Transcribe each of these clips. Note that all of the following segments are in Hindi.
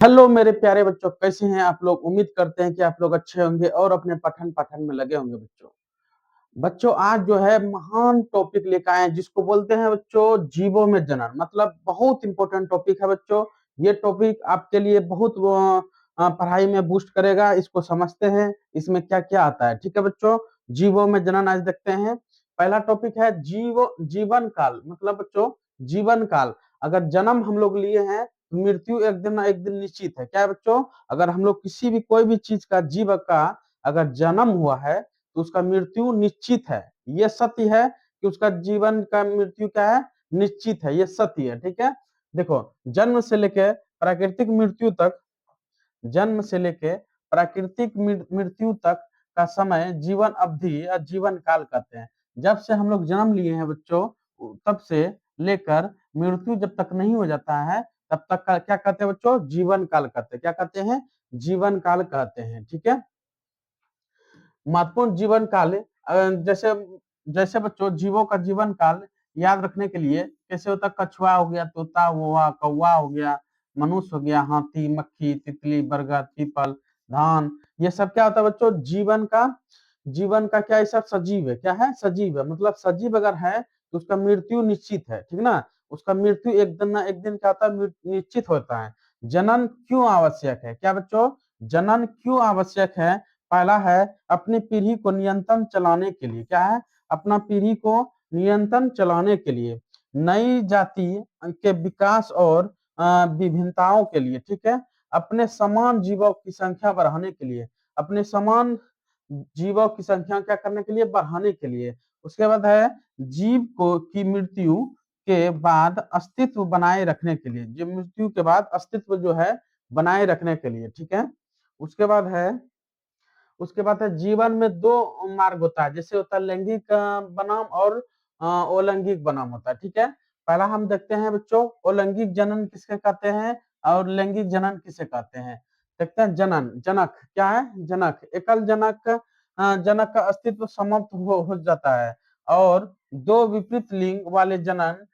हेलो मेरे प्यारे बच्चों, कैसे हैं आप लोग। उम्मीद करते हैं कि आप लोग अच्छे होंगे और अपने पठन पाठन में लगे होंगे। बच्चों आज जो है महान टॉपिक लेकर आए हैं जिसको बोलते हैं बच्चों जीवों में जनन। मतलब बहुत इंपॉर्टेंट टॉपिक है बच्चों। ये टॉपिक आपके लिए बहुत पढ़ाई में बूस्ट करेगा। इसको समझते हैं इसमें क्या क्या आता है। ठीक है बच्चों, जीवों में जनन आज देखते हैं। पहला टॉपिक है जीवन काल। मतलब बच्चों जीवन काल, अगर जन्म हम लोग लिए हैं तो मृत्यु एक दिन ना एक दिन निश्चित है। क्या है बच्चों, अगर हम लोग किसी भी कोई भी चीज का जीव का अगर जन्म हुआ है तो उसका मृत्यु निश्चित है। ये सत्य है कि उसका जीवन का मृत्यु क्या है, निश्चित है। ये सत्य है। ठीक है, देखो जन्म से लेके प्राकृतिक मृत्यु तक, जन्म से लेके प्राकृतिक मृत्यु तक का समय जीवन अवधि या जीवन काल कहते हैं। जब से हम लोग जन्म लिए हैं बच्चों तब से लेकर मृत्यु जब तक नहीं हो जाता है तब तक का क्या कहते हैं बच्चों, जीवन काल कहते हैं। क्या कहते हैं, जीवन काल कहते हैं। ठीक है, महत्वपूर्ण जीवन काल जैसे जैसे बच्चों जीवों का जीवन काल याद रखने के लिए कैसे होता है, कछुआ हो गया, तोता हुआ, कौवा हो गया, मनुष्य हो गया, हाथी, मक्खी, तितली, बरगद, पीपल, धान, ये सब क्या होता है बच्चों, जीवन का क्या, ये सब सजीव है। क्या है, सजीव है। मतलब सजीव अगर है तो उसका मृत्यु निश्चित है। ठीक ना, उसका मृत्यु एक दिन ना एक दिन क्या होता है, निश्चित होता है। जनन क्यों आवश्यक है, क्या बच्चों, जनन क्यों आवश्यक है। पहला है अपनी पीढ़ी को नियंत्रण चलाने के लिए। क्या है, अपना पीढ़ी को नियंत्रण चलाने के लिए, नई जाति के विकास और विभिन्नताओं के लिए। ठीक है, अपने समान जीवों की संख्या बढ़ाने के लिए, अपने समान जीवों की संख्या क्या करने के लिए, बढ़ाने के लिए। उसके बाद है जीव को की मृत्यु के बाद अस्तित्व बनाए रखने के लिए, जो मृत्यु के बाद अस्तित्व जो है बनाए रखने के लिए। ठीक है, उसके बाद है जीवन में दो मार्ग होता है। जैसे होता है लैंगिक बनाम और अलैंगिक बनाम होता है। ठीक है, पहला हम देखते हैं बच्चों अलैंगिक जनन किसके कहते हैं और लैंगिक जनन किसे कहते हैं। देखते हैं जनन, जनक क्या है, जनक एकल जनक, जनक का अस्तित्व समाप्त हो जाता है और दो विपरीत लिंग वाले जनक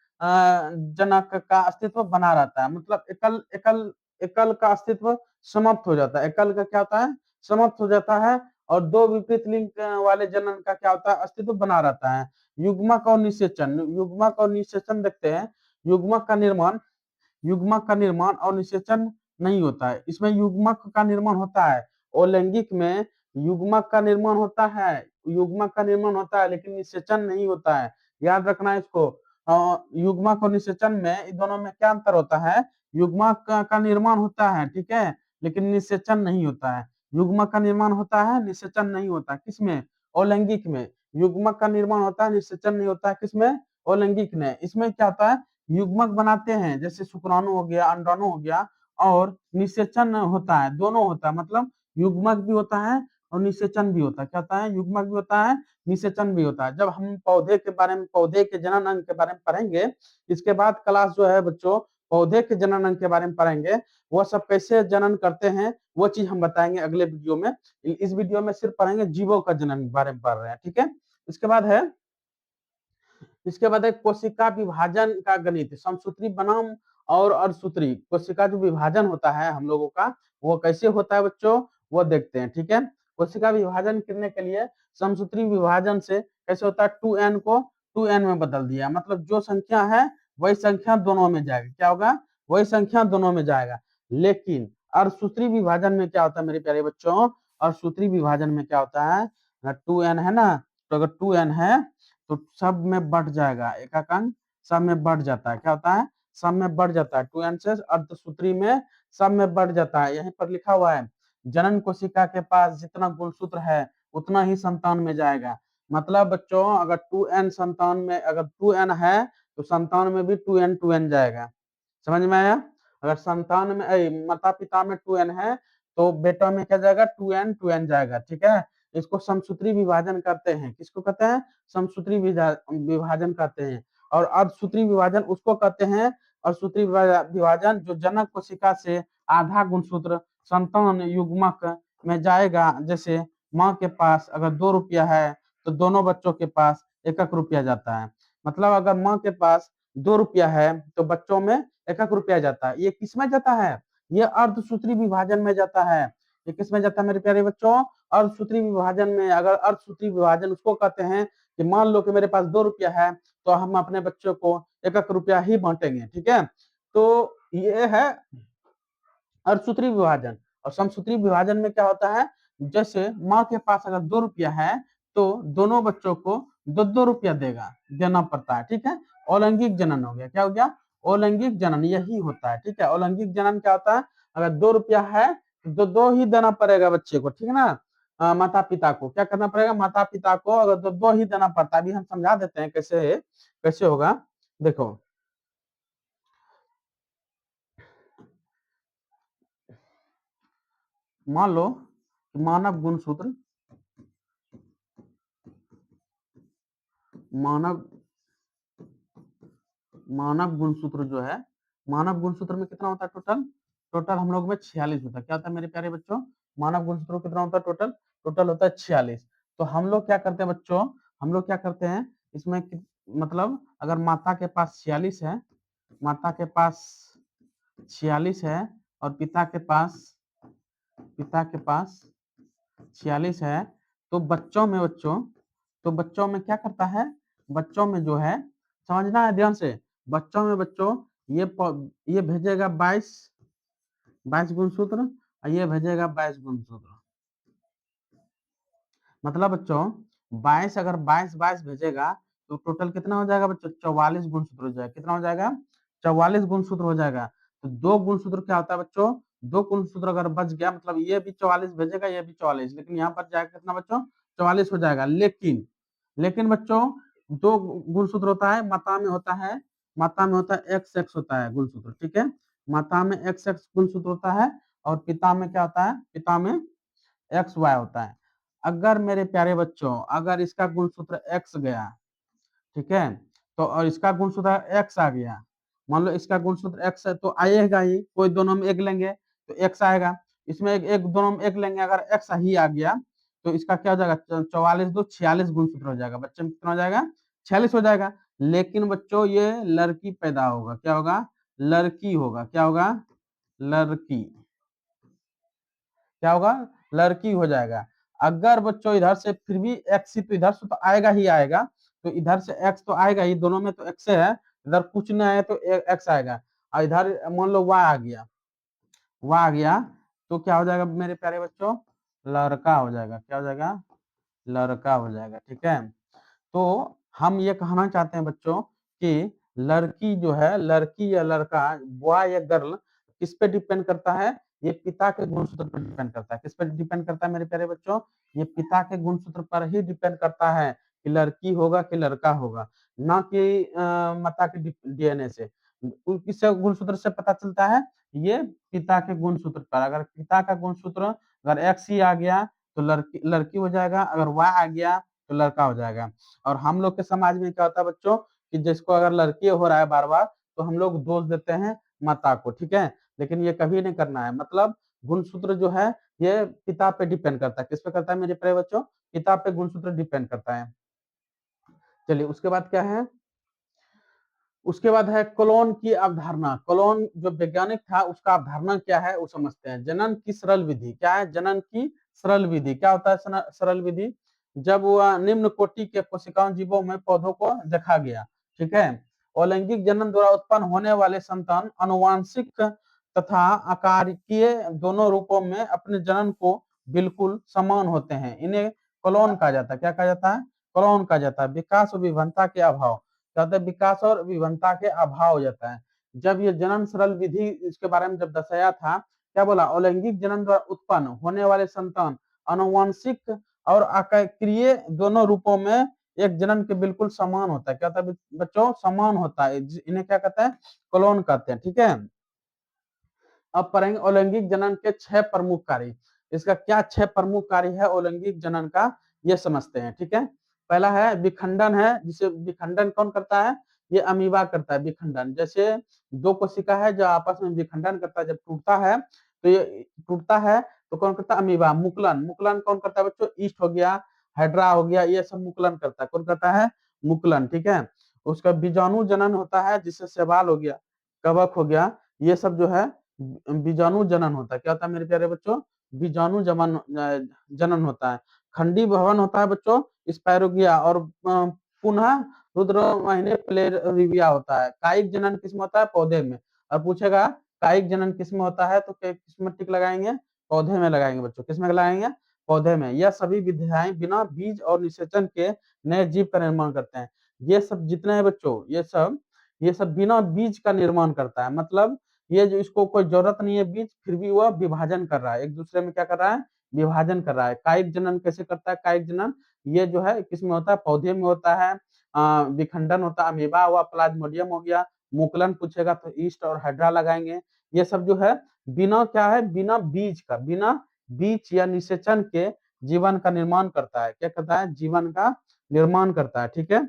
का अस्तित्व बना रहता है। मतलब एकल एकल एकल का अस्तित्व समाप्त हो जाता है। एकल का क्या होता है, समाप्त हो जाता है और दो विपरीत लिंग वाले जनन का क्या होता है, अस्तित्व बना रहता है। युग्मक और निषेचन, युग्मक और निषेचन देखते हैं। युग्मक का निर्माण, युग्मक का निर्माण और निषेचन नहीं होता है। इसमें युग्मक का निर्माण होता है, और लैंगिक में युग्मक का निर्माण होता है, युग्मक का निर्माण होता है लेकिन निषेचन नहीं होता है। याद रखना है इसको। युग्मक और निषेचन में इन दोनों में क्या अंतर होता है, युग्मक का निर्माण होता है, ठीक है, लेकिन निषेचन नहीं होता है। युग्मक का निर्माण होता है, निषेचन नहीं होता। किसमें, अलैंगिक में युग्मक का निर्माण होता है, निषेचन नहीं होता है। किसमें, अलैंगिक में। इसमें क्या होता है, युग्मक बनाते हैं जैसे शुक्राणु हो गया, अंडाणु हो गया, और निषेचन होता है, दोनों होता है। मतलब युग्मक भी होता है और निषेचन भी होता है। क्या होता है, युग्मक भी होता है, निषेचन भी होता है। जब हम पौधे के बारे में, पौधे के जनन अंग के बारे में पढ़ेंगे, इसके बाद क्लास जो है बच्चों पौधे के जनन अंग के बारे में पढ़ेंगे, वो सब कैसे जनन करते हैं वो चीज हम बताएंगे अगले वीडियो में। इस वीडियो में सिर्फ पढ़ेंगे जीवों का जनन के बारे में पढ़ रहे हैं। ठीक है, इसके बाद है, इसके बाद एक कोशिका विभाजन का गणित, समसूत्री बनाम और अर्धसूत्री। कोशिका जो विभाजन होता है हम लोगों का, वो कैसे होता है बच्चों, वो देखते हैं। ठीक है, कोशिका विभाजन करने के लिए समसूत्री विभाजन से कैसे होता है, 2n को 2n में बदल दिया। मतलब जो संख्या है वही संख्या दोनों में जाएगा। क्या होगा, वही संख्या दोनों में जाएगा। लेकिन अर्धसूत्री विभाजन में क्या होता है मेरे प्यारे बच्चों, अर्धसूत्री विभाजन में क्या होता है, 2n है ना, तो अगर 2n है तो सब में बढ़ जाएगा, एकक अंक सब में बढ़ जाता है। क्या होता है, सब में बढ़ जाता है। 2n से अर्धसूत्री में सब में बढ़ जाता है। यहीं पर लिखा हुआ है जनन कोशिका के पास जितना गुणसूत्र है उतना ही संतान में जाएगा। मतलब बच्चों अगर 2n संतान में, अगर 2n है तो संतान में भी 2n जाएगा। समझ में आया, अगर संतान में माता पिता में 2n है तो बेटा में क्या जाएगा, 2n जाएगा। ठीक है, इसको समसूत्री विभाजन कहते हैं। किसको कहते हैं, समसूत्री विभाजन कहते हैं। और अर्धसूत्री विभाजन उसको कहते हैं, अर्धसूत्री विभाजन जो जनक कोशिका से आधा गुणसूत्र संतान युग्मक में जाएगा। जैसे माँ के पास अगर 2 रुपया है तो दोनों बच्चों के पास 1 रुपया जाता है। मतलब अगर माँ के पास 2 रुपया है तो बच्चों में 1 रुपया जाता है। ये किसमें जाता है, ये अर्धसूत्री विभाजन में जाता है। ये किस में जाता है मेरे प्यारे बच्चों? अर्धसूत्री विभाजन में। अगर अर्धसूत्री विभाजन उसको कहते हैं कि मान लो कि मेरे पास 2 रुपया है, तो हम अपने बच्चों को 1 रुपया ही बांटेंगे, ठीक है। तो ये है अर्धसूत्री विभाजन। और समसूत्री विभाजन में क्या होता है, जैसे माँ के पास अगर 2 रुपया है, तो दोनों बच्चों को 2-2 रुपया देना पड़ता है, ठीक है। अलैंगिक जनन हो गया। क्या हो गया? अलैंगिक जनन यही होता है, ठीक है। अलैंगिक जनन क्या होता है? अगर 2 रुपया है तो 2-2 ही देना पड़ेगा बच्चे को, ठीक है ना। माता पिता को क्या करना पड़ेगा? माता पिता को अगर 2-2 ही देना पड़ता है। अभी हम समझा देते हैं कैसे कैसे होगा। देखो, मान लो मानव गुणसूत्र, मानव मानव गुणसूत्र जो है, मानव गुणसूत्र में कितना होता है टोटल? टोटल हम लोग में 46 होता है। क्या होता है मेरे प्यारे बच्चों? मानव गुणसूत्र कितना होता है टोटल? टोटल होता है 46। तो हम लोग क्या करते हैं बच्चों? हम लोग क्या करते हैं इसमें मतलब अगर माता के पास 46 है, माता के पास 46 है और पिता के पास 46 है, तो बच्चों में क्या करता है? बच्चों में जो है, समझना है ध्यान से, बच्चों में बच्चों ये भेजेगा 22 गुणसूत्र और ये भेजेगा 22 गुणसूत्र। मतलब बच्चों 22 अगर 22 भेजेगा तो टोटल कितना हो जाएगा बच्चों? 44 गुणसूत्र हो जाएगा। कितना हो जाएगा? 44 गुणसूत्र हो जाएगा। तो 2 गुणसूत्र क्या होता है बच्चों? 2 गुणसूत्र अगर बच गया, मतलब ये भी 44 भेजेगा, ये भी 44, लेकिन यहाँ पर जाएगा कितना बच्चों? 44 हो जाएगा। लेकिन बच्चों 2 गुणसूत्र होता है, माता में होता है XX होता है गुणसूत्र, ठीक है। माता में XX गुणसूत्र होता है और पिता में क्या होता है? पिता में XY होता है। अगर मेरे प्यारे बच्चों अगर इसका गुणसूत्र X गया, ठीक है, तो और इसका गुणसूत्र X आ गया, मान लो इसका गुणसूत्र X है तो आएगा ही, कोई दोनों में एक लेंगे तो X आएगा। इसमें एक दोनों में एक लेंगे, अगर X ही आ गया तो इसका क्या हो जाएगा? 44 2 46 गुणसूत्र हो जाएगा। बच्चे में कितना हो जाएगा? 46 हो जाएगा। लेकिन बच्चों ये लड़की पैदा होगा। क्या होगा? लड़की होगा। क्या होगा? लड़की। क्या होगा? लड़की हो जाएगा। अगर बच्चों इधर से फिर भी एक्स ही, तो इधर से तो आएगा ही आएगा, तो इधर से एक्स तो आएगा ही, दोनों में तो एक्स है, इधर कुछ नहीं आया तो एक्स आएगा। और इधर मान लो वाई आ गया, तो क्या हो जाएगा मेरे प्यारे बच्चों? लड़का हो जाएगा। क्या हो जाएगा? लड़का हो जाएगा, ठीक है। तो हम ये कहना चाहते हैं बच्चों कि लड़की जो है, लड़की या लड़का, बॉय या गर्ल, किस पे डिपेंड करता है? ये पिता के गुणसूत्र पर डिपेंड करता है। किस पे डिपेंड करता है मेरे प्यारे बच्चों? ये पिता के गुणसूत्र पर ही डिपेंड करता है कि लड़की होगा कि लड़का होगा, ना कि माता के DNA से। किस गुणसूत्र से पता चलता है? ये पिता के गुणसूत्र पर। अगर पिता का गुणसूत्र अगर X ही आ गया तो लड़की हो जाएगा, अगर Y आ गया तो लड़का हो जाएगा। और हम लोग के समाज में क्या होता है बच्चों कि जिसको अगर लड़की हो रहा है बार बार, तो हम लोग दोष देते हैं माता को, ठीक है। लेकिन ये कभी नहीं करना है। मतलब गुणसूत्र जो है ये पिता पे डिपेंड करता है। किस पे करता है मेरे प्यारे बच्चों? पिता पे गुणसूत्र डिपेंड करता है। चलिए उसके बाद क्या है? उसके बाद है कोलोन की अवधारणा। कोलोन जो वैज्ञानिक था उसका अवधारणा क्या है वो समझते हैं। जनन की सरल विधि। क्या है? जनन की सरल विधि। क्या होता है सरल विधि? जब वह निम्न कोटि के कोशिकाओं जीवों में पौधों को देखा गया, ठीक है। अलैंगिक जनन द्वारा उत्पन्न होने वाले संतान अनुवांशिक तथा आकारिकीय दोनों रूपों में अपने जनन को बिल्कुल समान होते हैं। इन्हें कोलोन कहा जाता है। क्या कहा जाता है? कोलोन कहा जाता है। विकास और विभिन्नता के अभाव। क्या होता है? विकास और विभिन्नता के अभाव हो जाता है। जब ये जनन सरल विधि इसके बारे में जब दर्शाया था, क्या बोला? अलैंगिक जनन द्वारा उत्पन्न होने वाले संतान अनुवांशिक और आकारीय दोनों रूपों में एक जनन के बिल्कुल समान होता है। क्या होता है बच्चों? समान होता है। इन्हें क्या कहते हैं? क्लोन कहते हैं, ठीक है। अब पढ़ेंगे अलैंगिक जनन के 6 प्रमुख कार्य। इसका क्या 6 प्रमुख कार्य है अलैंगिक जनन का, ये समझते हैं, ठीक है। पहला है विखंडन है, जिसे विखंडन कौन करता है? ये अमीबा करता है विखंडन। जैसे 2 कोशिका है जो आपस में विखंडन करता है, जब टूटता है तो ये टूटता है तो कौन करता है? अमीबा। मुकुलन, मुकुलन कौन करता है बच्चों? ईस्ट हो गया, हाइड्रा हो गया, ये सब मुकुलन करता है। कौन करता है? मुकुलन, ठीक है। उसका बीजाणु जनन होता है, जिससे शैवाल हो गया, कवक हो गया, ये सब जो है बीजाणु जनन होता है। क्या होता है मेरे प्यारे बच्चों? बीजाणु जनन होता है। खंडी भवन होता है बच्चों स्पायरोगिया, और पुनः रुद्र महीने प्लेरिविया होता है। कायिक जनन किसमें होता है? पौधे में। और पूछेगा कायिक जनन किसमें होता है, तो किसमें टिक लगाएंगे? पौधे में लगाएंगे बच्चों। किसमें लगाएंगे? पौधे में। यह सभी विधियाएं बिना बीज और निषेचन के नए जीव का निर्माण करते हैं। ये सब जितने हैं बच्चों, ये सब बिना बीज का निर्माण करता है। मतलब ये जो इसको कोई जरूरत नहीं है बीज, फिर भी वह विभाजन कर रहा है, एक दूसरे में क्या कर रहा है? विभाजन कर रहा है। कायिक जनन कैसे करता है? कायिक जनन ये जो है किसमें होता है? पौधे में होता है। विखंडन होता है, अमीबा हुआ, प्लाज्मोडियम हो गया। मुकुलन पूछेगा तो ईस्ट और हाइड्रा लगाएंगे। ये सब जो है बिना क्या है? बिना बीज का, बिना बीज या निषेचन के जीवन का निर्माण करता है। क्या करता है? जीवन का निर्माण करता है। ठीक है।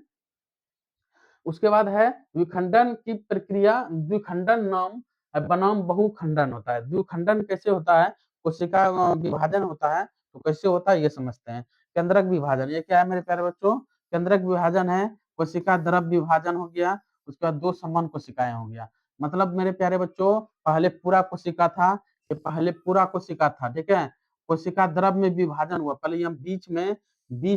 उसके बाद है द्विखंडन की प्रक्रिया। द्विखंडन नाम बनाम बहुखंडन होता है। द्विखंडन कैसे होता है? कोशिका विभाजन होता है, तो कैसे होता है ये समझते हैं। केंद्रक विभाजन, ये क्या है मेरे प्यारे बच्चों? केंद्रक विभाजन है कोशिका द्रव विभाजन हो गया, उसके बाद दो समान कोशिकाएं हो गया। मतलब मेरे प्यारे बच्चों पहले पूरा कोशिका था, ये पहले पूरा कोशिका था, ठीक है। कोशिका द्रव में विभाजन हुआ, पहले हम बीच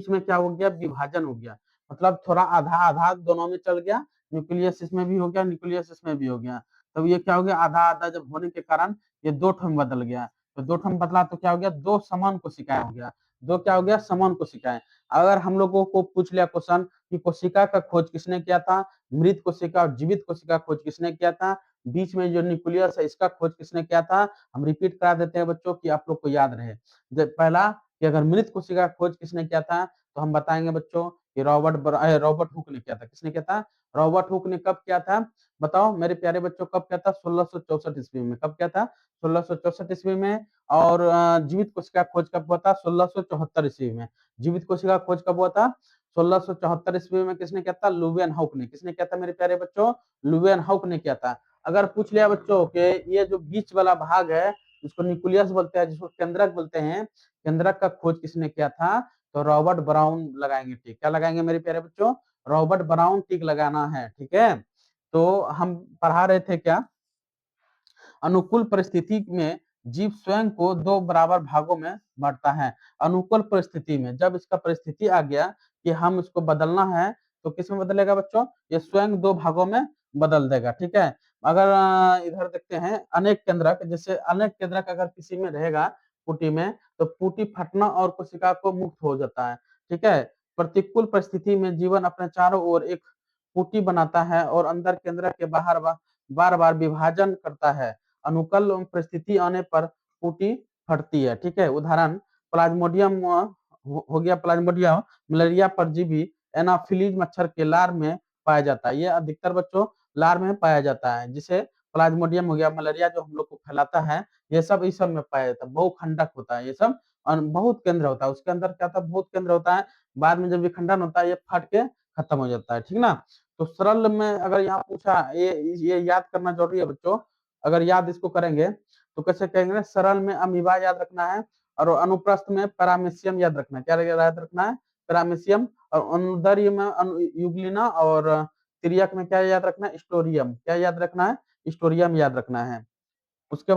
में क्या हो गया? विभाजन हो गया। मतलब थोड़ा आधा आधा दोनों में चल गया, न्यूक्लियस इसमें भी हो गया, न्यूक्लियस इसमें भी हो गया। तब ये क्या हो गया? आधा आधा जब होने के कारण ये दो ठो में बदल गया। तो दो ठो में बदला तो क्या हो गया? दो समान कोशिकाएं हो गया। दो क्या हो गया? समान कोशिकाएं। अगर हम लोगों को पूछ लिया क्वेश्चन कि कोशिका का खोज किसने किया था, मृत कोशिका और जीवित कोशिका खोज किसने किया था, बीच में जो न्यूक्लियस है इसका खोज किसने किया था, हम रिपीट करा देते हैं बच्चों की आप लोग को याद रहे। पहला कि अगर मृत कोशिका का खोज किसने किया था, तो हम बताएंगे बच्चों कि रॉबर्ट हुक ने किया था। किसने किया था? रॉबर्ट हुक ने कब किया था? बताओ मेरे प्यारे बच्चों, कब किया था? 1664 ईस्वी में। कब किया था? 1664 ईस्वी में। और जीवित कोशिका खोज कब हुआ था? 1674 ईस्वी में। जीवित कोशिका खोज कब हुआ था? 1674 ईस्वी में। किसने किया था? लुवियन हाउक ने। किसने किया था मेरे प्यारे बच्चों? लुवियन हाउक ने किया था। अगर पूछ लिया बच्चों के ये जो बीच वाला भाग है जिसको न्यूक्लियस बोलते हैं, जिसको केंद्रक बोलते हैं, केंद्रक का खोज किसने किया था, तो रॉबर्ट ब्राउन लगाएंगे टिक। क्या लगाएंगे मेरे प्यारे बच्चों? रॉबर्ट ब्राउन टिक लगाना है, ठीक है। तो हम पढ़ा रहे थे क्या? अनुकूल परिस्थिति में जीव स्वयं को दो बराबर भागों में बांटता है। अनुकूल परिस्थिति में, जब इसका परिस्थिति आ गया कि हम इसको बदलना है, तो किस में बदलेगा बच्चों? ये स्वयं दो भागों में बदल देगा, ठीक है। अगर इधर देखते हैं अनेक केंद्रक, जैसे अनेक केंद्रक अगर किसी में रहेगा पुटी में, तो पुटी फटना और कोशिका को मुक्त हो जाता है, ठीक है। प्रतिकूल परिस्थिति में जीवन अपने चारों ओर एक पुटी बनाता है और अंदर केंद्रक के बाहर बार बार विभाजन करता है। अनुकूल परिस्थिति आने पर पुटी फटती है, ठीक है। उदाहरण प्लाज्मोडियम हो गया। प्लाज्मोडियम मलेरिया परजीवी एनाफिलीज मच्छर के लार में पाया जाता है। ये अधिकतर बच्चों लार में पाया जाता है, जिसे प्लाज्मोडियम हो गया, मलेरिया जो हम लोग को फैलाता है, ये सब इस सब में पाया जाता है। बहुखंडक होता है ये सब, और बहुत केंद्र होता है। उसके अंदर क्या होता है? बहुत केंद्र होता है। बाद में जब विखंडन होता है ये फट के खत्म हो जाता है, ठीक ना। तो सरल में अगर यहाँ पूछा, ये याद करना जरूरी है बच्चों। अगर याद इसको करेंगे तो कैसे कहेंगे? सरल में अमीबा याद रखना है, और अनुप्रस्थ में पैरामीशियम याद रखना है। क्या याद रखना है? पैरामीशियम। और अनुदैर्ध्य में यूग्लिना, और तिर्यक में क्या याद रखना है? स्टोरियम। क्या याद रखना है? स्टोरियम याद रखना है। उसके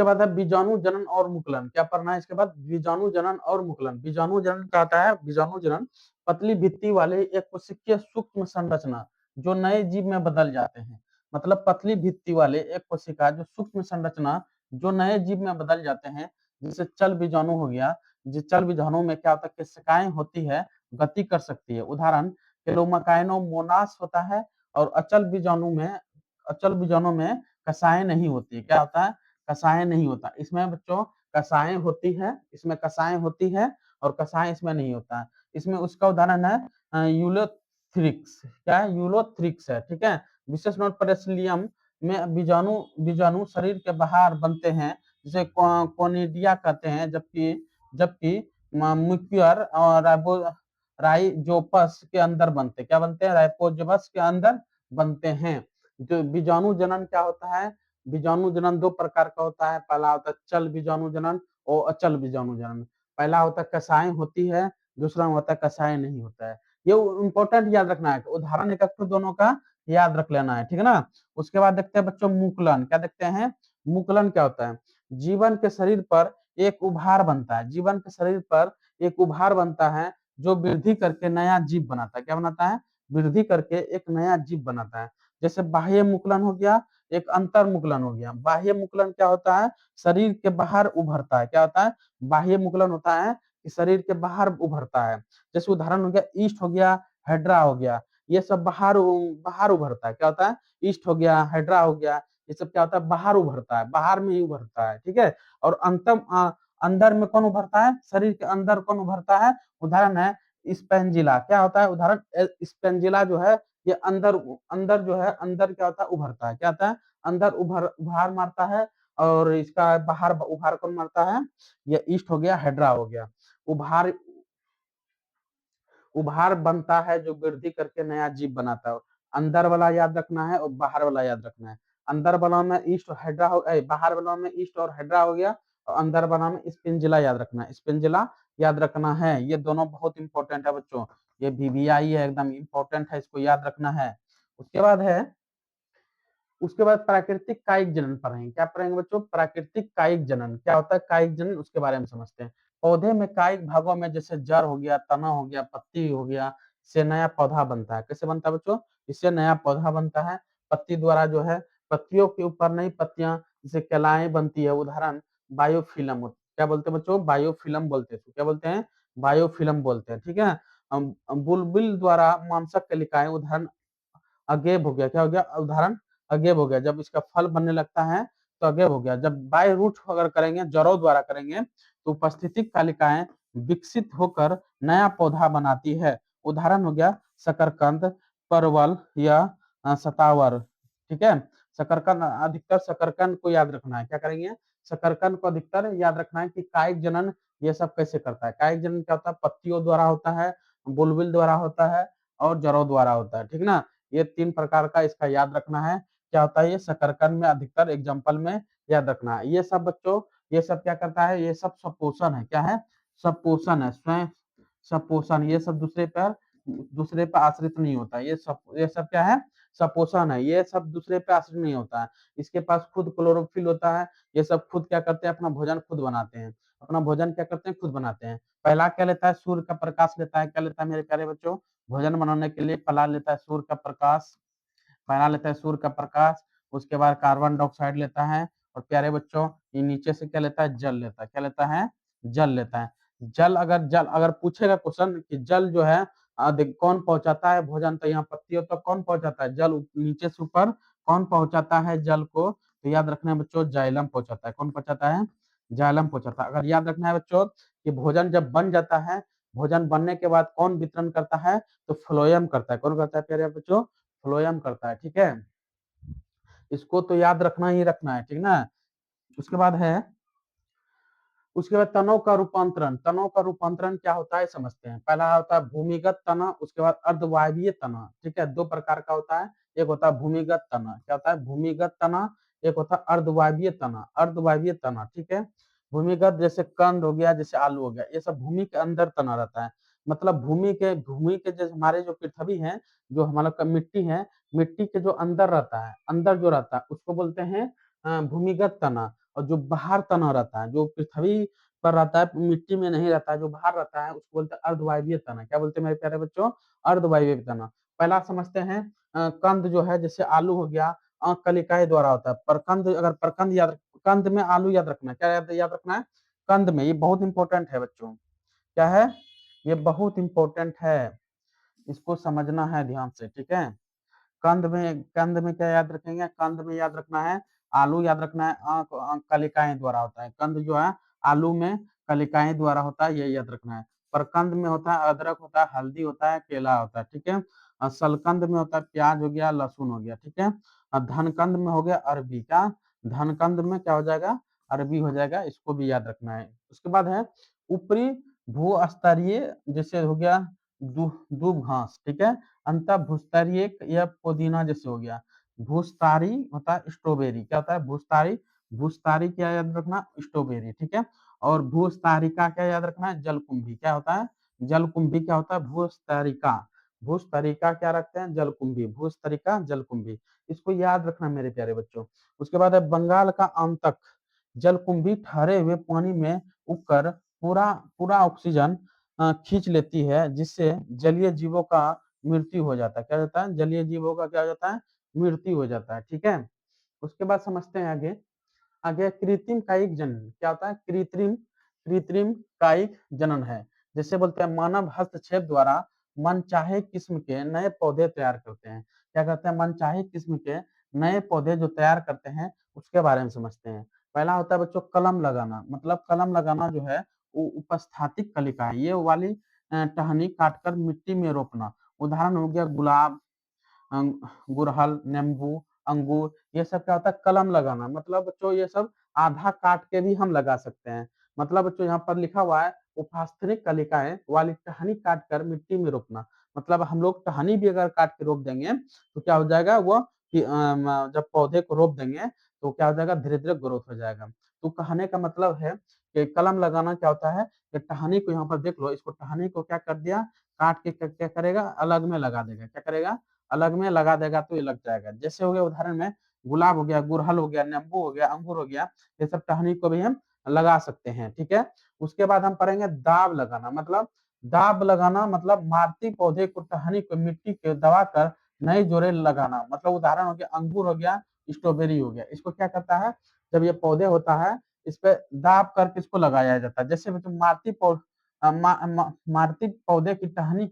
बाद है बीजाणु जनन और मुकुलन। क्या पढ़ना है इसके बाद? बीजाणु जनन और मुकुलन। बीजाणु जनन क्या होता है? बीजाणु जनन पतली भित्ति वाले एक कोशिकीय सूक्ष्म संरचना जो नए जीव में बदल जाते हैं। मतलब पतली भित्ति वाले एक कोशिका जो सूक्ष्म संरचना जो नए जीव में बदल जाते हैं, जैसे चल बीजाणु हो गया। जिस चल बीजाणु में क्या होता है? कोशिकाएं होती है, गति कर सकती है। उदाहरण केलोमाकाइनोमोनास होता है। और अचल बीजाणु में कसाएं नहीं होती। क्या होता है? कसाएं नहीं होता। इसमें बच्चों कसाएं होती है, इसमें कसाएं होती है, और कसाएं इसमें नहीं होता है। इसमें उसका उदाहरण है यूलोथ्रिक्स। क्या है? यूलोथ्रिक्स है, ठीक है। विशेष नोट पेरिसिलियम में बीजाणु बीजाणु शरीर के बाहर बनते हैं, जिसे कोनिडिया कहते हैं, जबकि जबकि म्यूक्यूअर और राइजोपस के अंदर बनते हैं। क्या बनते हैं? राइपोजोपस के अंदर बनते हैं। जो बीजाणु जनन क्या होता है? बीजाणु जनन दो प्रकार का होता है। पहला होता है चल बीजाणु जनन और अचल बीजाणु जनन। पहला होता है कसाएं होती है, दूसरा होता है कसाएं नहीं होता है। ये इंपॉर्टेंट याद रखना है। उदाहरण एक दोनों का याद रख लेना है, ठीक है ना। उसके बाद देखते हैं बच्चों मुकुलन, क्या देखते हैं, मुकुलन क्या होता है, जीवन के शरीर पर एक उभार बनता है, जीवन के शरीर पर एक उभार बनता है जो वृद्धि करके नया जीव बनाता है, क्या बनाता है, वृद्धि करके एक नया जीव बनाता है। जैसे बाह्य मुकुलन हो गया, एक अंतर मुकुलन हो गया। बाह्य मुकुलन क्या होता है, शरीर के बाहर उभरता है, क्या होता है, बाह्य मुकुलन होता है कि शरीर के बाहर उभरता है। जैसे उदाहरण हो गया ईस्ट हो गया, हाइड्रा हो गया, ये सब बाहर बाहर उभरता है, क्या होता है, ईस्ट हो गया, हाइड्रा हो गया, ये सब क्या होता है, बाहर उभरता है, बाहर में ही उभरता है, ठीक है। और अंदर में कौन उभरता है, शरीर के अंदर कौन उभरता है, उदाहरण है स्पेंजिला, क्या होता है, उदाहरण स्पेंजिला जो है ये अंदर अंदर जो है, अंदर क्या होता है, उभरता है, क्या होता है, अंदर उभार मारता है। और इसका बाहर उभार कौन मारता है, ये ईस्ट हो गया, हाइड्रा हो गया। उभार उभार बनता है जो वृद्धि करके नया जीव बनाता है। अंदर वाला याद रखना है और बाहर वाला याद रखना है। अंदर वाला में ईस्ट और हाइड्रा हो, बाहर वाला में ईस्ट और हाइड्रा हो गया, और अंदर वाला में स्पिंजिला याद रखना है, स्पिंजिला याद रखना है। ये दोनों बहुत इंपॉर्टेंट है बच्चों, ये वीवीआई है, एकदम इंपॉर्टेंट है, इसको याद रखना है। उसके बाद है, उसके बाद प्राकृतिक कायिक जनन पढ़ेंगे, क्या पढ़ेंगे बच्चों, प्राकृतिक कायिक जनन, क्या होता है कायिक जनन, उसके बारे में समझते हैं। पौधे में कायिक भागों में जैसे जड़ हो गया, तना हो गया, पत्ती हो गया, इससे नया पौधा बनता है। कैसे बनता है बच्चों, इससे नया पौधा बनता है, पत्ती द्वारा जो है, पत्तियों के ऊपर नई पत्तियां जिसे कलाएं बनती है, उदाहरण बायोफिल्म, क्या बोलते हैं बच्चों, बायोफिल्म बोलते हैं, क्या बोलते हैं, बायोफिल्म बोलते हैं, ठीक है। बुलबुल द्वारा मांसक कलिकाएं, उदाहरण अगेव हो गया, क्या हो गया, उदाहरण अगेव हो गया, जब इसका फल बनने लगता है तो अगेव हो गया। जब बाय रूट अगर करेंगे, जड़ों द्वारा करेंगे, तो उपस्थितिक कालिकाएं विकसित होकर नया पौधा बनाती है, उदाहरण हो गया शकरकंद, परवल या सतावर, ठीक है। शकरकंद, अधिकतर शकरकंद को याद रखना है, क्या करेंगे, शकरकंद को अधिकतर याद रखना है कि कायिक जनन ये सब कैसे करता है। कायिक जनन क्या होता है, पत्तियों द्वारा होता है, बुलबुल द्वारा होता है, और जड़ों द्वारा होता है, ठीक ना। ये तीन प्रकार का इसका याद रखना है। क्या होता है, ये शकरकंद में अधिकतर एग्जाम्पल में याद रखना है। ये सब बच्चों, ये सब क्या करता है, ये सब सपोषण है, क्या है, सपोषण है, स्वयं सपोषण, ये सब दूसरे पर आश्रित नहीं होता, ये सब क्या है, सपोषण है, ये सब दूसरे पे आश्रित नहीं होता है। इसके पास खुद क्लोरोफिल होता है, ये सब खुद क्या करते हैं, अपना भोजन खुद बनाते हैं, अपना भोजन क्या करते हैं, खुद बनाते हैं। पहला क्या लेता है, सूर्य का प्रकाश लेता है, क्या लेता है मेरे प्यारे बच्चों, भोजन बनाने के लिए पहला लेता है सूर्य का प्रकाश, पहला लेता है सूर्य का प्रकाश, उसके बाद कार्बन डाइऑक्साइड लेता है, और प्यारे बच्चों ये नीचे से क्या लेता है, जल लेता है, क्या लेता है, जल लेता है। जल अगर पूछेगा क्वेश्चन कि जल जो है कौन पहुंचाता है भोजन, तो यहाँ पत्तियों तक कौन पहुंचाता है, जल नीचे से ऊपर कौन पहुंचाता है जल को, तो याद रखना है बच्चों, जाइलम पहुंचाता है, कौन पहुंचाता है, जाइलम पहुंचाता है। अगर याद रखना है बच्चों कि भोजन जब बन जाता है, भोजन बनने के बाद कौन वितरण करता है, तो फ्लोएम करता है, कौन करता है प्यारे बच्चों, फ्लोएम करता है, ठीक है। इसको तो याद रखना ही रखना है, ठीक ना। उसके बाद है, उसके बाद तनों का रूपांतरण, तनों का रूपांतरण क्या होता है समझते हैं। पहला होता है भूमिगत तना, उसके बाद अर्धवायवीय तना, ठीक है, दो प्रकार का होता है, एक होता है भूमिगत तना, क्या होता है, भूमिगत तना, एक होता है अर्धवायवीय तना, अर्धवायवीय तना, ठीक है। भूमिगत जैसे कंद हो गया, जैसे आलू हो गया, ये सब भूमि के अंदर तना रहता है, मतलब भूमि के जैसे हमारे जो पृथ्वी है, जो हमारा मिट्टी है, मिट्टी के जो अंदर रहता है, अंदर जो रहता है उसको बोलते हैं भूमिगत तना। और जो बाहर तना रहता है, जो पृथ्वी पर रहता है, मिट्टी में नहीं रहता है, जो बाहर रहता है, उसको बोलते हैं अर्धवायवीय तना। क्या बोलते हैं मेरे प्यारे बच्चों, अर्धवायवीय तना। पहला समझते हैं कंद जो है, जैसे आलू हो गया, कलिकाएं द्वारा होता है। प्रकंद, अगर प्रकंद कंद में आलू याद रखना है, क्या याद रखना है, कंद में, ये बहुत इंपॉर्टेंट है बच्चों, क्या है, ये बहुत इंपॉर्टेंट है, इसको समझना है ध्यान से, ठीक है। कंद में क्या याद रखेंगे, कंद में याद रखना है, आलू याद रखना है, कलिकाएं द्वारा होता है, कंद जो है आलू में कलिकाएं द्वारा होता है, ये याद रखना है। परकंद में होता है अदरक होता है, हल्दी होता है, केला होता है, ठीक है। सलकंद में होता है प्याज हो गया, लहसुन हो गया, ठीक है। धनकंद में हो गया अरबी, क्या, धनकंद में क्या हो जाएगा, अरबी हो जाएगा, इसको भी याद रखना है। उसके बाद है ऊपरी भू स्तरीय, जैसे हो गया दूब घास, ठीक है। अंत भूस्तरीय या पुदीना जैसे हो गया। भूस्तारी होता है स्ट्रॉबेरी, क्या होता है भूस्तारी, भूस्तारी क्या याद रखना, स्ट्रॉबेरी, ठीक है। और भूस्तारिका क्या याद रखना है, जलकुंभी, क्या होता है, जलकुंभी क्या होता है, भूस्तारिका, भूस्तरिका क्या रखते हैं, जलकुंभी, भूस्तरिका जलकुंभी, इसको याद रखना मेरे प्यारे बच्चों। उसके बाद है बंगाल का आंतक जलकुंभी ठहरे हुए पानी में उगकर पूरा पूरा ऑक्सीजन खींच लेती है, जिससे जलीय जीवों का मृत्यु हो जाता है। क्या होता है, जलीय जीवों का क्या हो जाता है, मृत्यु हो जाता है। ठीक है, उसके बाद समझते हैं आगे। आगे कृत्रिम कायिक जनन क्या होता है, कृत्रिम कृत्रिम कायिक जनन है। जैसे बोलते हैं मानव हस्तक्षेप द्वारा मनचाहे किस्म के नए पौधे तैयार करते हैं। क्या कहते हैं, मनचाहे किस्म के नए पौधे जो तैयार करते हैं उसके बारे में समझते हैं। पहला होता है बच्चों कलम लगाना, मतलब कलम लगाना जो है वो उपस्थातिक कलिका है, ये वाली टहनी काटकर मिट्टी में रोपना। उदाहरण हो गया गुलाब, गुड़हल, नींबू, अंगूर, ये सब क्या होता है, कलम लगाना। मतलब बच्चों ये सब आधा काट के भी हम लगा सकते हैं। मतलब बच्चों यहाँ पर लिखा हुआ है उपास्थनिक कलिकाएं वाली टहनी काट कर मिट्टी में रोपना। मतलब हम लोग टहनी भी अगर काट के रोप देंगे तो क्या हो जाएगा वो कि जब पौधे को रोप देंगे तो क्या हो जाएगा, धीरे धीरे ग्रोथ हो जाएगा। तो कहने का मतलब है कि कलम लगाना क्या होता है कि टहनी को यहाँ पर देख लो, इसको टहनी को क्या कर दिया, काट के क्या करेगा, अलग में लगा देगा। क्या करेगा, अलग में लगा देगा तो ये लग जाएगा। जैसे हो गया उदाहरण में गुलाब हो गया, गुड़हल हो गया, नींबू हो गया, अंगूर हो गया, ये सब टहनी को भी हम लगा सकते हैं। ठीक है, उसके बाद हम पढ़ेंगे दाब लगाना। मतलब दाब लगाना मतलब मारती पौधे को टहनी को मिट्टी के दबा कर नए जोड़े लगाना। मतलब उदाहरण हो गया अंगूर हो गया, स्ट्रॉबेरी हो गया, इसको क्या करता है, जब ये पौधे होता है इस पे दाब करके इसको लगाया जाता है। जैसे मारती मारती पौधे की टहनी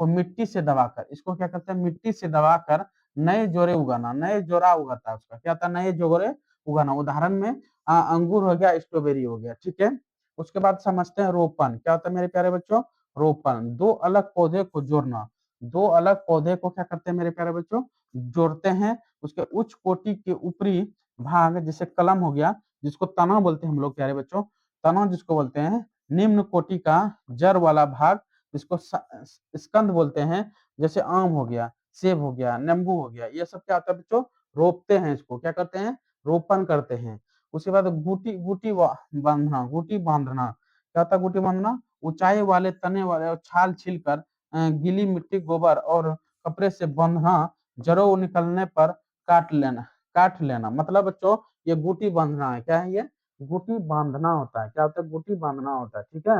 को मिट्टी से दबाकर, इसको क्या करते हैं, मिट्टी से दबाकर नए जोड़े उगाना। नए जोड़ा उगाता है उसका, क्या होता है, नए जोड़े उगाना। उदाहरण में अंगूर हो गया, स्ट्रॉबेरी हो गया। ठीक है, उसके बाद समझते हैं रोपण क्या होता है मेरे प्यारे बच्चों। रोपण दो अलग पौधे को जोड़ना। दो अलग पौधे को क्या करते हैं मेरे प्यारे बच्चों, जोड़ते हैं। उसके उच्च कोटि के ऊपरी भाग जैसे कलम हो गया, जिसको तना बोलते हैं हम लोग प्यारे बच्चों, तना जिसको बोलते हैं, निम्न कोटि का जड़ वाला भाग जिसको स्कंद बोलते हैं, जैसे आम हो गया, सेब हो गया, नींबू हो गया, ये सब क्या होता है बच्चों, रोपते हैं। इसको क्या करते हैं, रोपण करते हैं। उसके बाद गुटी गुटी बांधना, गुटी बांधना क्या होता है, गुटी बांधना ऊंचाई वाले तने वाले और छाल छीलकर गीली मिट्टी, गोबर और कपड़े से बांधना। जड़ों निकलने पर काट लेना, काट लेना। मतलब बच्चों ये गुटी बांधना है। क्या है ये, गुटी बांधना होता है। क्या होता है, गुटी बांधना होता है। ठीक है,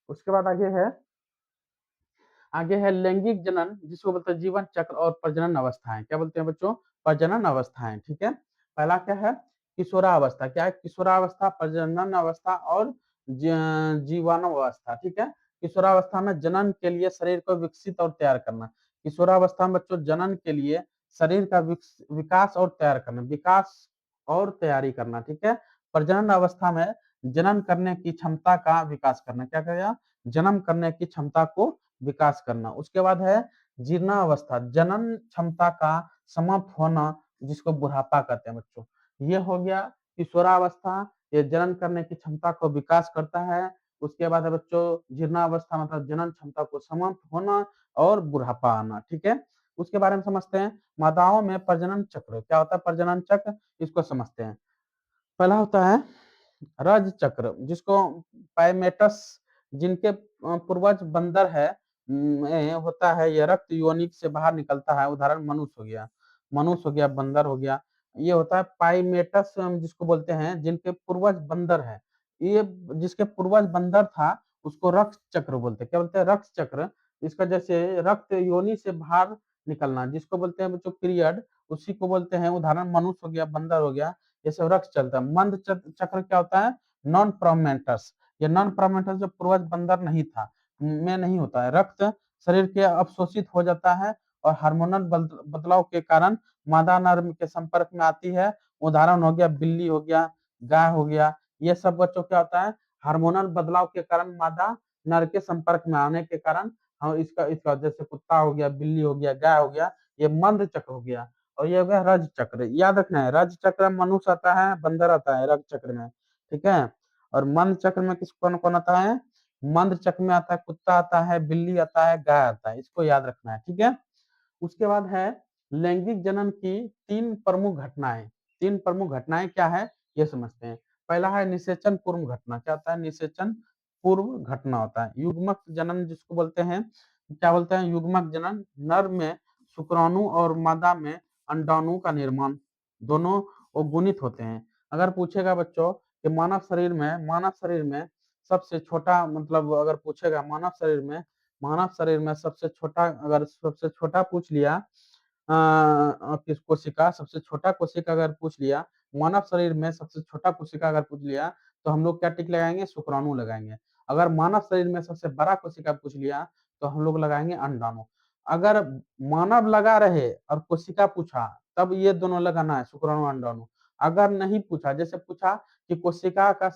उसके बाद आगे है लैंगिक जनन, जिसको बोलते हैं जीवन चक्र और प्रजनन अवस्थाएं। क्या बोलते हैं बच्चों, प्रजनन अवस्थाएं। ठीक है, पहला क्या है, किशोरावस्था। क्या है, किशोरावस्था, प्रजनन अवस्था और जीवाणुवस्था। ठीक है, किशोरावस्था में जनन के लिए शरीर को विकसित और तैयार करना। किशोरावस्था में बच्चों जनन के लिए शरीर का विकास और तैयार करना, विकास और तैयारी करना। ठीक है, प्रजनन अवस्था में जनन करने की क्षमता का विकास करना। क्या करेगा, जन्म करने की क्षमता को विकास करना। उसके बाद है जीर्णावस्था, जनन क्षमता का समाप्त होना, जिसको बुढ़ापा कहते हैं बच्चों। ये हो गया किशोरावस्था, ये जनन करने की क्षमता को विकास करता है। उसके बाद है बच्चों जीर्णावस्था, मतलब जनन क्षमता को समाप्त होना और बुढ़ापा आना। ठीक है, उसके बारे में समझते हैं। मादाओं में प्रजनन चक्र क्या होता है, प्रजनन चक्र इसको समझते हैं। पहला होता है रज चक्र, जिसको पाइमेटस, जिनके पूर्वज बंदर है में होता है, यह रक्त योनिक से बाहर निकलता है। उदाहरण मनुष्य हो गया, बंदर हो गया। ये होता है पाइमेटस, जिसको बोलते हैं जिनके पूर्वज बंदर है। ये जिसके पूर्वज बंदर था उसको रक्त चक्र बोलते हैं। क्या बोलते हैं, रक्त चक्र। इसका जैसे रक्त योनि से बाहर निकलना, जिसको बोलते हैं बच्चों पीरियड, उसी को बोलते हैं। उदाहरण मनुष्य हो गया, बंदर हो गया, ये सब रक्त चलता है। मंद चक्र क्या होता है, नॉन प्रोमेंटस। ये नॉन प्रोमेंटस जो पूर्वज बंदर नहीं था में नहीं होता है। रक्त शरीर के अवशोषित हो जाता है और हार्मोनल बदलाव के कारण मादा नर के संपर्क में आती है। उदाहरण हो गया बिल्ली हो गया, गाय हो गया। ये सब बच्चों क्या होता है, हार्मोनल बदलाव के कारण मादा नर के संपर्क में आने के कारण हम इसका इसका जैसे कुत्ता हो गया, बिल्ली हो गया, गाय हो गया, ये मंद चक्र हो गया। और ये हो गया रज चक्र। याद रखना है, रज चक्र में मनुष्य आता है, बंदर आता है रज चक्र में। ठीक है, और मंद चक्र में किस कौन कौन आता है, मंद चक्र में आता है कुत्ता आता है, बिल्ली आता है, गाय आता है। इसको याद रखना है। ठीक है, उसके बाद है लैंगिक जनन की तीन प्रमुख घटनाएं। तीन प्रमुख घटनाएं क्या है ये समझते हैं। पहला है निषेचन पूर्व घटना। क्या होता है, निषेचन पूर्व घटना होता है। युग्मक जनन जिसको बोलते हैं, क्या बोलते हैं, युग्मक जनन। नर में शुक्राणु और मादा में अंडाणु का निर्माण, दोनों वो गुणित होते हैं। अगर पूछेगा बच्चों कि मानव शरीर में सबसे छोटा, मतलब अगर पूछेगा मानव शरीर में सबसे छोटा, अगर सबसे छोटा पूछ लिया किस कोशिका, सबसे छोटा कोशिका अगर पूछ लिया, मानव शरीर में सबसे छोटा कोशिका अगर पूछ लिया, तो हम लोग क्या टिक लगाएंगे, शुक्राणु लगाएंगे। अगर मानव शरीर में सबसे बड़ा कोशिका पूछ लिया, तो हम लोग लगाएंगे अंडाणु। अगर मानव लगा रहे और कोशिका पूछा, तब ये दोनों लगाना है, शुक्राणु अंडाणु। अगर नहीं पूछा, जैसे पूछा कि कोशिका का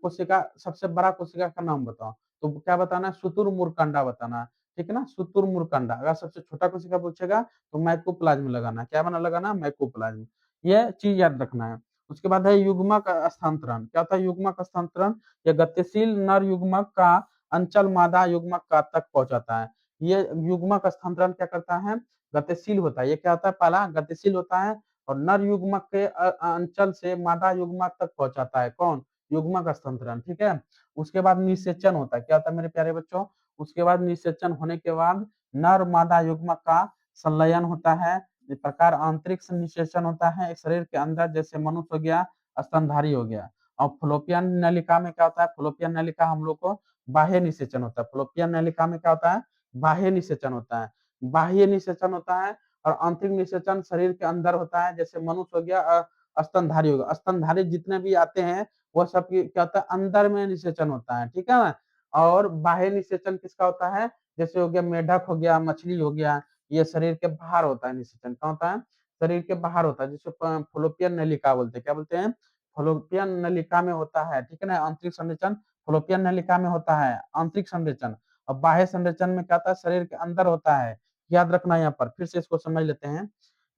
कोशिका सबसे बड़ा कोशिका का नाम बताओ, तो क्या बताना है, शुतुरमुर्कंडा बताना है। ठीक है ना, शुतुरमुर्कंडा। अगर सबसे छोटा कोशिका पूछेगा, तो माइकोप्लाज्म लगाना है। क्या बना लगाना, माइकोप्लाज्म। ये चीज याद रखना है। उसके बाद है युग्मक स्थानांतरण। क्या होता है युग्मक स्थानांतरण? यह गतिशील नर युग्मक का अंचल मादा युग्मक का तक पहुंचाता है। ये युग्मक स्थानांतरण क्या करता है, गतिशील होता है। ये क्या होता है, पहला गतिशील होता है और नर युग्मक के अंचल से मादा युग्मक तक पहुंचाता है। कौन? युग्मक स्थानांतरण। ठीक है। उसके बाद निषेचन होता है। क्या होता है मेरे प्यारे बच्चों? उसके बाद निषेचन होने के बाद नर मादा युग्मक का संलयन होता है। इस प्रकार आंतरिक निषेचन होता है एक शरीर के अंदर, जैसे मनुष्य हो गया, स्तनधारी हो गया। और फ्लोपियन नलिका में क्या होता है, फ्लोपियन नलिका हम लोग को बाह्य निषेचन होता है। फ्लोपियन नलिका में क्या होता है, बाह्य निषेचन होता है। बाह्य निषेचन होता है और आंतरिक निषेचन शरीर के अंदर होता है, जैसे मनुष्य हो गया, स्तनधारी होगा। स्तनधारी जितने भी आते हैं, वह सब क्या होता है, अंदर में निषेचन होता है। ठीक है ना। और बाह्य निषेचन किसका होता है, जैसे हो गया मेढक हो गया, मछली हो गया, ये शरीर के बाहर होता है निषेचन। क्या होता है, शरीर के बाहर होता है, जिसको फ्लोपियन नलिका बोलते हैं। क्या बोलते हैं, फ्लोपियन नलिका में होता है। ठीक है ना। आंतरिक संरेचन फ्लोपियन नलिका में होता है, आंतरिक संरेचन। और बाह्य संरेचन में क्या होता है, शरीर के अंदर होता है। याद रखना, यहाँ पर फिर से इसको समझ लेते हैं।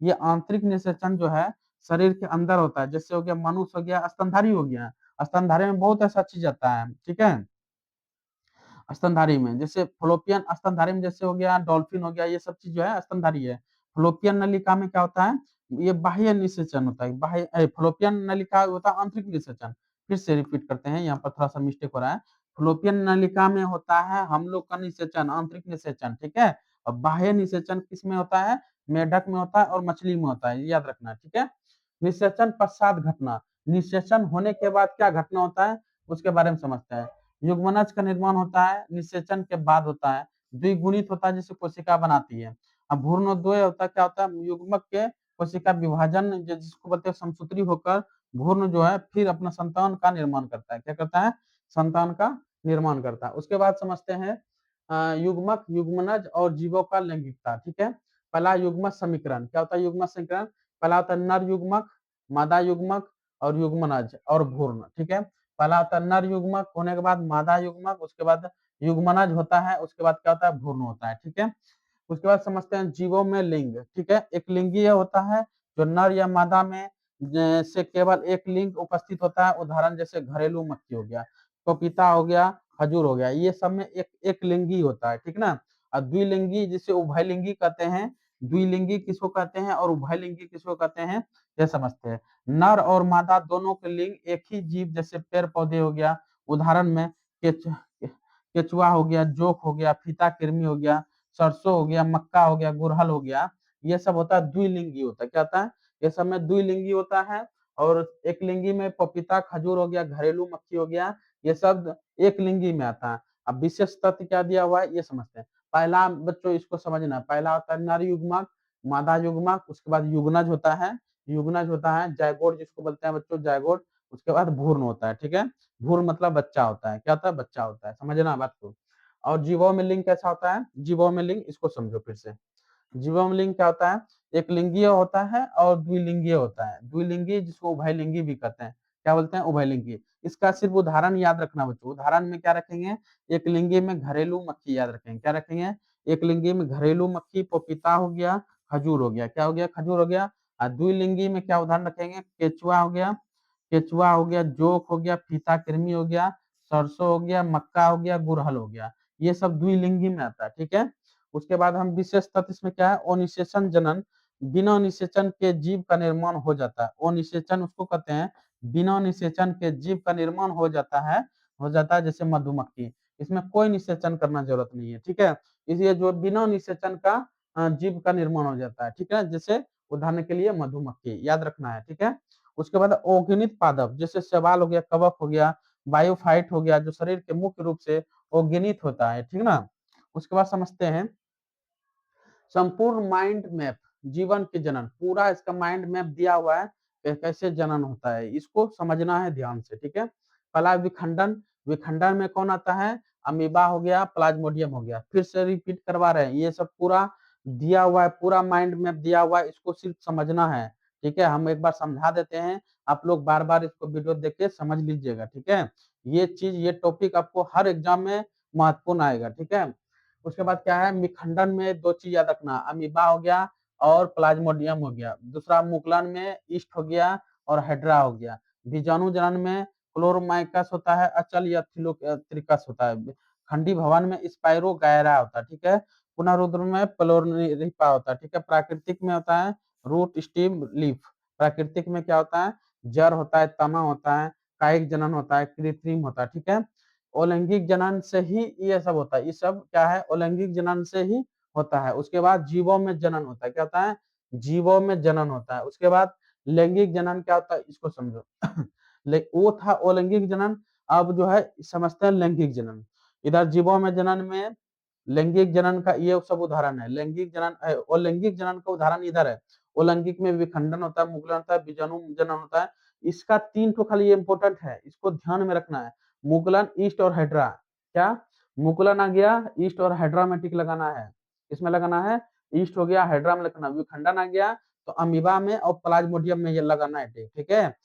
ये आंतरिक निषेचन जो है शरीर के अंदर होता है, जैसे हो गया मनुष्य हो गया, स्तनधारी हो गया। स्तनधारी में बहुत ऐसा चीज आता है। ठीक है। स्तनधारी में जैसे फ्लोपियन स्तनधारी में जैसे हो गया डॉल्फिन हो गया, ये सब चीज जो है स्तनधारी है। फ्लोपियन नलिका में क्या होता है, ये बाह्य निषेचन होता है। फ्लोपियन नलिका होता है आंतरिक निषेचन। फिर से रिपीट करते हैं, यहाँ पर थोड़ा सा मिस्टेक हो रहा है। फ्लोपियन नलिका में होता है हम लोग का निषेचन, आंतरिक निषेचन। ठीक है। और बाह्य निषेचन किस में होता है, मेढक में होता है और मछली में होता है। ये याद रखना। ठीक है। निषेचन पश्चात घटना, निषेचन होने के बाद क्या घटना होता है, उसके बारे में समझते हैं। युग्मनज का निर्माण होता है निषेचन के बाद होता है। द्विगुणित होता है, जिसे कोशिका बनाती है। अब भ्रूणोदय होता है, क्या होता है, युग्मक के कोशिका विभाजन, जिसको बोलते हैं समसूत्री होकर भ्रूण जो है फिर अपना संतान का निर्माण करता है। क्या करता है, संतान का निर्माण करता है। उसके बाद समझते हैं युग्मक, युग्मनज और जीवों का लैंगिकता। ठीक है। पहला युग्मक समीकरण। क्या होता है युग्मक समीकरण? पहला होता है नर युग्मक, मादा युग्मक और युग्मनज और भ्रूण। ठीक है। पहला होता है नर युग्मक, होने के बाद मादा युग्मक, उसके बाद युग्मनज होता है, उसके बाद क्या होता है, भ्रूण होता है। ठीक है। उसके बाद समझते हैं जीवों में लिंग। ठीक है। एक लिंगीय होता है, जो नर या मादा में से केवल एक लिंग उपस्थित होता है। उदाहरण जैसे घरेलू मक्खी हो गया, पपीता हो गया, खजूर हो गया, ये सब में एक एक लिंगी होता है। ठीक ना। और द्विलिंगी जिसे उभयलिंगी कहते हैं। द्विलिंगी किसको कहते हैं और उभयलिंगी किसको कहते हैं, ये समझते हैं। नर और मादा दोनों के लिंग एक ही जीव, जैसे पेड़ पौधे हो गया, उदाहरण में केचुआ हो गया, जोक हो गया, फीता कृमि हो गया, सरसों हो गया, मक्का हो गया, गुड़हल हो गया, ये सब होता है द्विलिंगी होता है। क्या होता है, ये सब में द्विलिंगी होता है। और एक लिंगी में पपीता, खजूर हो गया, घरेलू मक्खी हो गया, ये सब एक लिंगी में आता है। अब विशेष तथ्य क्या दिया हुआ है, ये समझते हैं। पहला बच्चों इसको समझना, पहला होता है नर युग्मक, मादा युग्मक, उसके बाद युग्नज होता है। युग्नज होता है जायगोट जिसको बोलते हैं बच्चों, जायगोट। उसके बाद भ्रूण होता है। ठीक है। भ्रूण मतलब बच्चा होता है। क्या होता है, बच्चा होता है। समझना बात को। और जीवों में लिंग कैसा होता है, जीवों में लिंग इसको समझो फिर से। जीवों में लिंग क्या होता है, एक लिंगीय होता है और द्विलिंगीय होता है। द्विलिंगी जिसको उभयलिंगी भी कहते हैं। क्या बोलते हैं, उभयलिंगी। इसका सिर्फ उदाहरण याद रखना बच्चों। उदाहरण में क्या रखेंगे, एक लिंगी में घरेलू मक्खी याद रखेंगे। क्या रखेंगे, एक लिंगी में घरेलू मक्खी, पपीता हो गया, खजूर हो गया। क्या हो गया, खजूर हो गया। और द्विलिंगी में क्या उदाहरण रखेंगे, केचुआ हो गया, केचुआ हो गया, जोक हो गया, फीता कृमि हो गया, सरसों हो गया, मक्का हो गया, गुड़हल हो गया। ये सब द्विलिंगी में आता है। ठीक है। उसके बाद हम विशेष तथ्य इसमें क्या है, अनिषेचन जनन, बिना निषेचन के जीव का निर्माण हो जाता है। अनिषेचन उसको कहते हैं, बिना निषेचन के जीव का निर्माण हो जाता है, जैसे मधुमक्खी। इसमें कोई निषेचन करना जरूरत नहीं है, ठीक है। इसलिए जो बिना निषेचन का जीव का निर्माण हो जाता है, ठीक है। जैसे उदाहरण के लिए मधुमक्खी, याद रखना है, ठीक है। उसके बाद अगुणित पादप, जैसे शैवाल हो गया, कवक हो गया, बायोफाइट हो गया, जो शरीर के मुख्य रूप से अगुणित होता है, ठीक ना। उसके बाद समझते हैं संपूर्ण माइंड मैप, जीवन के जनन, पूरा इसका माइंड मैप दिया हुआ है कि कैसे जनन होता है, इसको समझना है ध्यान से, ठीक है। पहला विखंडन, विखंडन में कौन आता है, अमीबा हो गया, प्लाज्मोडियम हो गया, फिर से रिपीट करवा रहे हैं, ये सब पूरा दिया हुआ है, पूरा माइंड मैप दिया हुआ है, इसको सिर्फ समझना है, ठीक है। हम एक बार समझा देते हैं, आप लोग बार बार इसको वीडियो देख के समझ लीजिएगा, ठीक है। ये चीज, ये टॉपिक आपको हर एग्जाम में महत्वपूर्ण आएगा, ठीक है। उसके बाद क्या है, विखंडन में दो चीज याद रखना, अमीबा हो गया और प्लाज्मोडियम हो गया। दूसरा मुकुलन में ईस्ट हो गया और हेड्रा हो गया। बीजाणु जनन में क्लोरोमाइकस होता है, अचल या थिलोत्रिकस होता है। खंडी भवन में स्पाइरोगायरा होता है, ठीक है। पुनरुद्र में प्लोरिपा होता है, ठीक है। प्राकृतिक में होता है रूट स्टीम लीफ। प्राकृतिक में क्या होता है, जड़ होता है, तना होता है, कायिक जनन होता है, कृत्रिम होता है, ठीक है। अलैंगिक जनन से ही ये सब होता है, ये सब क्या है, अलैंगिक जनन से ही होता है। उसके बाद जीवों में जनन होता है, क्या होता है, जीवों में जनन होता है। उसके बाद लैंगिक जनन क्या होता है, इसको समझो। वो था अलैंगिक जनन, अब जो है समझते हैं लैंगिक जनन। इधर जीवों में जनन में लैंगिक जनन का ये सब उदाहरण है, लैंगिक जनन और लैंगिक जनन का उदाहरण इधर है। अलैंगिक में विखंडन होता है, मुकुलन होता है, बीजाणु जनन होता है। इसका तीन तो खाली इंपॉर्टेंट है, इसको ध्यान में रखना है। मुकुलन, ईस्ट और हाइड्रा। क्या, मुकुलन आ गया, ईस्ट और हाइड्रा में टिक लगाना है, इसमें लगाना है, ईस्ट हो गया, हाइड्रा में लगाना। विखंडन आ गया तो अमीबा में और प्लाज्मोडियम में ये लगाना है टिक, ठीक है।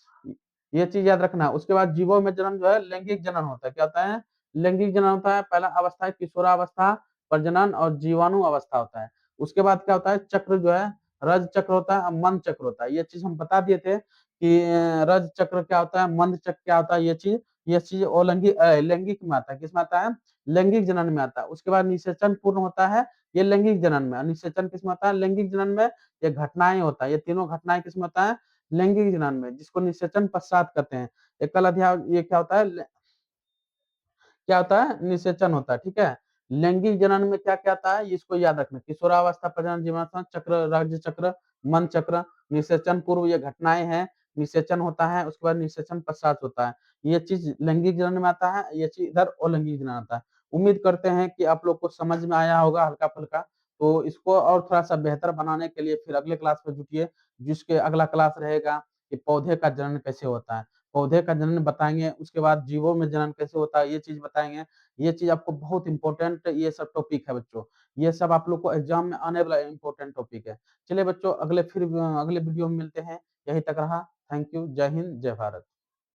ये चीज याद रखना। उसके बाद जीवों में जन्म जो है लैंगिक जनन होता है, क्या होता है, लैंगिक जनन होता है। पहला अवस्था है किशोरावस्था, प्रजनन और जीवाणु अवस्था होता है। उसके बाद क्या होता है, चक्र जो है रज चक्र होता है, मंद चक्र होता है। ये चीज हम बता दिए थे कि रज चक्र क्या होता है, मंद चक्र क्या होता है, ये चीज अलैंगिक लैंगिक में आता है, किसमें आता है, लैंगिक जनन में आता है। उसके बाद निषेचन पूर्ण होता है, ये लैंगिक जनन में। निषेचन किसमें आता है, लैंगिक जनन में। ये घटनाएं होता है, ये तीनों घटनाएं किसमें होता है, लैंगिक जनन में, जिसको निषेचन पश्चात कहते हैं। एकल अध्याय ये क्या होता है, क्या होता है, निषेचन होता है, ठीक है। लैंगिक जनन में क्या क्या आता है, इसको याद रखना। किशोरावस्था, प्रजनन, जीवनावस्था, चक्र, राज्य चक्र, मन चक्र। निषेचन पूर्व ये घटनाएं हैं, निषेचन होता है, उसके बाद निषेचन पश्चात होता है। ये चीज लैंगिक जनन में आता है, ये चीज इधर अलैंगिक जनन आता है। उम्मीद करते हैं कि आप लोग को समझ में आया होगा हल्का फुल्का। तो इसको और थोड़ा सा बेहतर बनाने के लिए फिर अगले क्लास में जुटिए, जिसके अगला क्लास रहेगा कि पौधे का जनन कैसे होता है। पौधे का जनन बताएंगे, उसके बाद जीवों में जनन कैसे होता है ये चीज बताएंगे। ये चीज आपको बहुत इंपॉर्टेंट, ये सब टॉपिक है बच्चों। ये सब आप लोग को एग्जाम में आने वाला इंपॉर्टेंट टॉपिक है। चलिए बच्चों, अगले वीडियो में मिलते हैं। यही तक रहा। Thank you. जय हिंद, जय भारत।